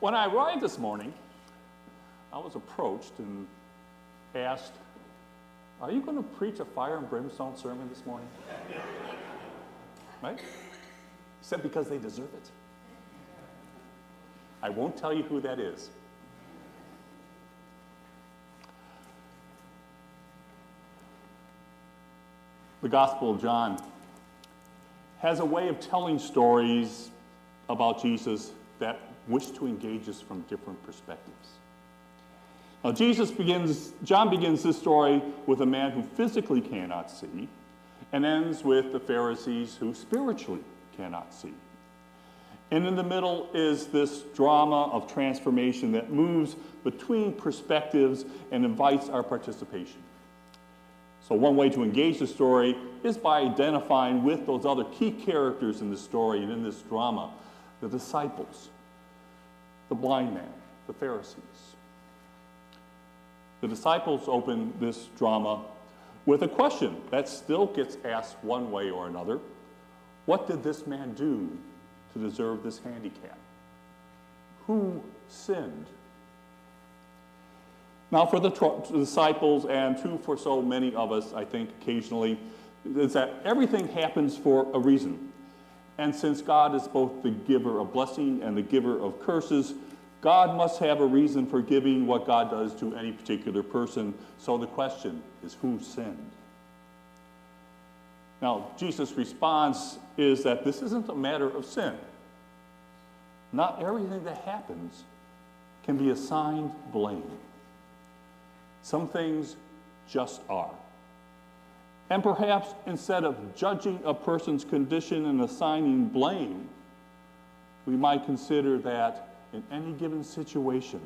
When I arrived this morning, I was approached and asked, "Are you going to preach a fire and brimstone sermon this morning?" Right? He said, "Because they deserve it." I won't tell you who that is. The Gospel of John has a way of telling stories about Jesus that wish to engage us from different perspectives. Now, John begins this story with a man who physically cannot see, and ends with the Pharisees who spiritually cannot see. And in the middle is this drama of transformation that moves between perspectives and invites our participation. So one way to engage the story is by identifying with those other key characters in the story and in this drama, the disciples, the blind man, the Pharisees. The disciples open this drama with a question that still gets asked one way or another. What did this man do to deserve this handicap? Who sinned? Now, for the disciples, and true for so many of us, I think, occasionally, is that everything happens for a reason. And since God is both the giver of blessing and the giver of curses, God must have a reason for giving what God does to any particular person. So the question is, who sinned? Now, Jesus' response is that this isn't a matter of sin. Not everything that happens can be assigned blame. Some things just are. And perhaps instead of judging a person's condition and assigning blame, we might consider that in any given situation,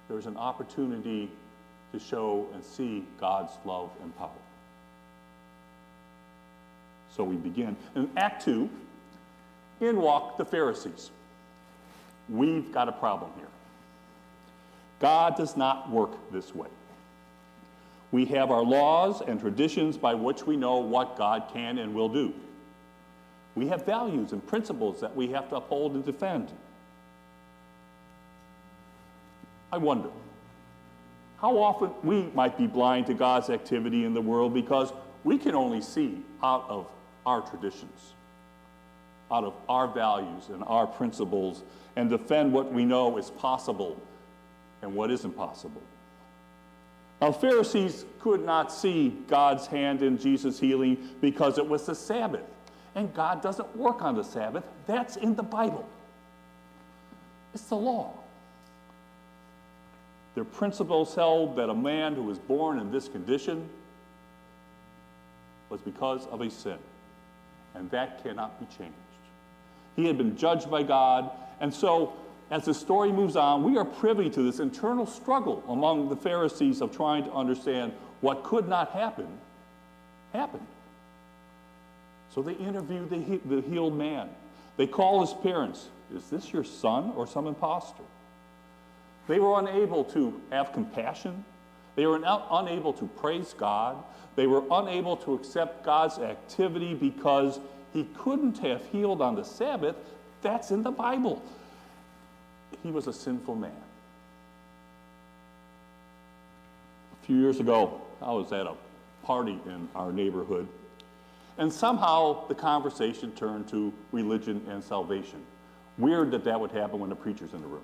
there's an opportunity to show and see God's love and power. So we begin. In Act 2, in walk the Pharisees. We've got a problem here. God does not work this way. We have our laws and traditions by which we know what God can and will do. We have values and principles that we have to uphold and defend. I wonder how often we might be blind to God's activity in the world because we can only see out of our traditions, out of our values and our principles, and defend what we know is possible and what isn't possible. Now, Pharisees could not see God's hand in Jesus' healing because it was the Sabbath. And God doesn't work on the Sabbath. That's in the Bible. It's the law. Their principles held that a man who was born in this condition was because of a sin. And that cannot be changed. He had been judged by God, and so as the story moves on, we are privy to this internal struggle among the Pharisees of trying to understand what could not happen, happened. So they interview the healed man. They call his parents. Is this your son or some imposter? They were unable to have compassion. They were unable to praise God. They were unable to accept God's activity because he couldn't have healed on the Sabbath. That's in the Bible. He was a sinful man. A few years ago, I was at a party in our neighborhood, and somehow the conversation turned to religion and salvation. Weird that that would happen when the preacher's in the room.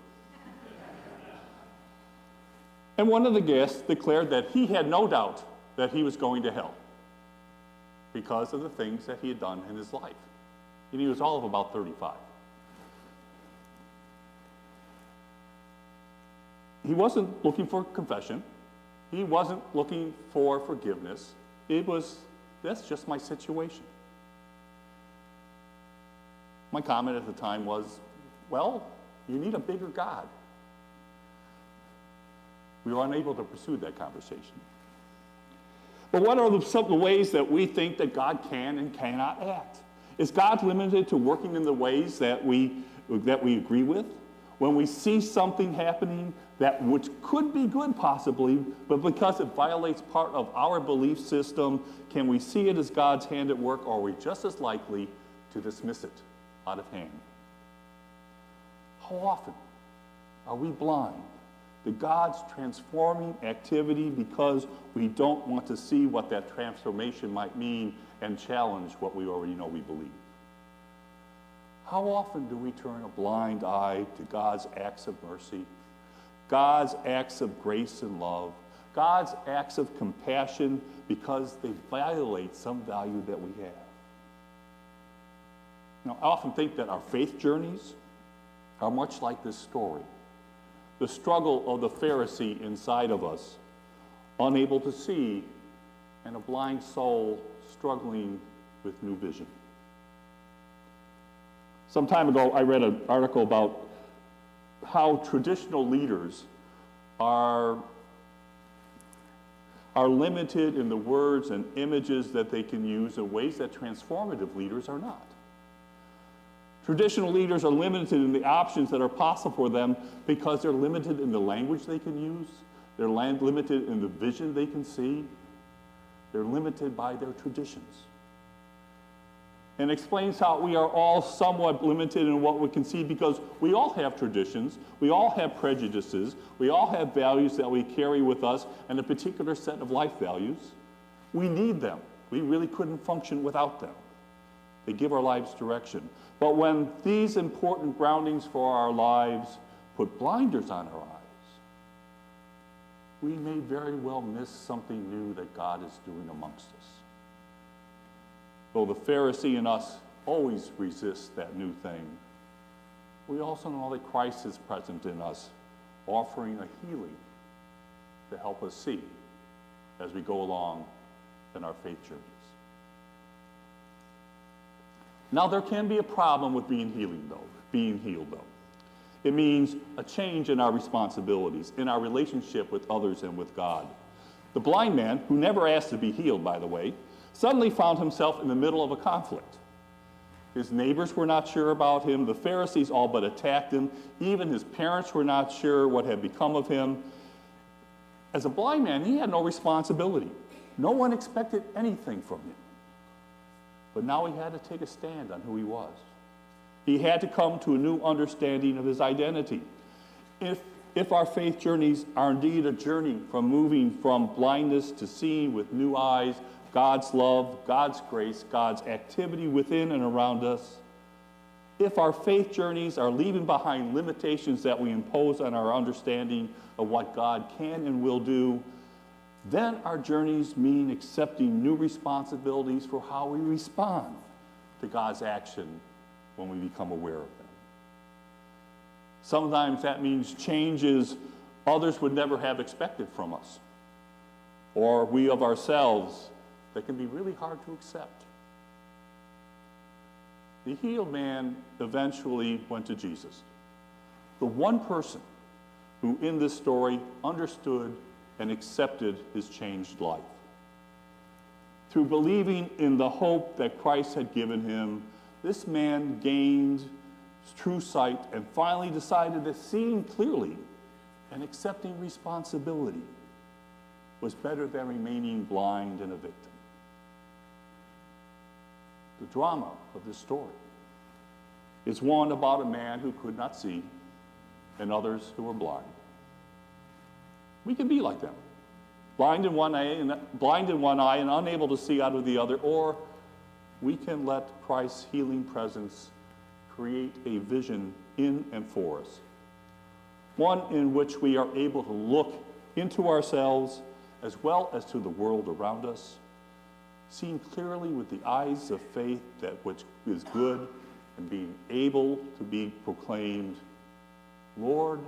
And one of the guests declared that he had no doubt that he was going to hell because of the things that he had done in his life. And he was all of about 35. He wasn't looking for confession. He wasn't looking for forgiveness. That's just my situation. My comment at the time was, well, you need a bigger God. We were unable to pursue that conversation. But what are some of the ways that we think that God can and cannot act? Is God limited to working in the ways that we agree with? When we see something happening which could be good possibly, but because it violates part of our belief system, can we see it as God's hand at work, or are we just as likely to dismiss it out of hand? How often Are we blind to God's transforming activity because we don't want to see what that transformation might mean and challenge what we already know we believe? How often do we turn a blind eye to God's acts of mercy, God's acts of grace and love, God's acts of compassion because they violate some value that we have? Now, I often think that our faith journeys are much like this story. The struggle of the Pharisee inside of us, unable to see, and a blind soul struggling with new vision. Some time ago, I read an article about how traditional leaders are limited in the words and images that they can use in ways that transformative leaders are not. Traditional leaders are limited in the options that are possible for them because they're limited in the language they can use. They're limited in the vision they can see. They're limited by their traditions. And explains how we are all somewhat limited in what we can see because we all have traditions, we all have prejudices, we all have values that we carry with us and a particular set of life values. We need them. We really couldn't function without them. They give our lives direction. But when these important groundings for our lives put blinders on our eyes, we may very well miss something new that God is doing amongst us. Though the Pharisee in us always resists that new thing, we also know that Christ is present in us, offering a healing to help us see as we go along in our faith journeys. Now, there can be a problem with being healed, though. It means a change in our responsibilities, in our relationship with others and with God. The blind man, who never asked to be healed, by the way, suddenly found himself in the middle of a conflict. His neighbors were not sure about him. The Pharisees all but attacked him. Even his parents were not sure what had become of him. As a blind man, he had no responsibility. No one expected anything from him. But now he had to take a stand on who he was. He had to come to a new understanding of his identity. If our faith journeys are indeed a journey from moving from blindness to seeing with new eyes, God's love, God's grace, God's activity within and around us, if our faith journeys are leaving behind limitations that we impose on our understanding of what God can and will do, then our journeys mean accepting new responsibilities for how we respond to God's action when we become aware of them. Sometimes that means changes others would never have expected from us, or we of ourselves that can be really hard to accept. The healed man eventually went to Jesus, the one person who in this story understood and accepted his changed life. Through believing in the hope that Christ had given him, this man gained true sight and finally decided that seeing clearly and accepting responsibility was better than remaining blind and a victim. The drama of this story is one about a man who could not see and others who were blind. We can be like them, blind in one eye and unable to see out of the other, or we can let Christ's healing presence create a vision in and for us, one in which we are able to look into ourselves as well as to the world around us, seeing clearly with the eyes of faith that which is good, and being able to be proclaimed, Lord,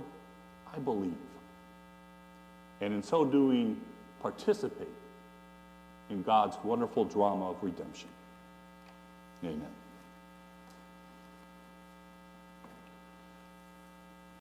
I believe. And in so doing, participate in God's wonderful drama of redemption. Amen.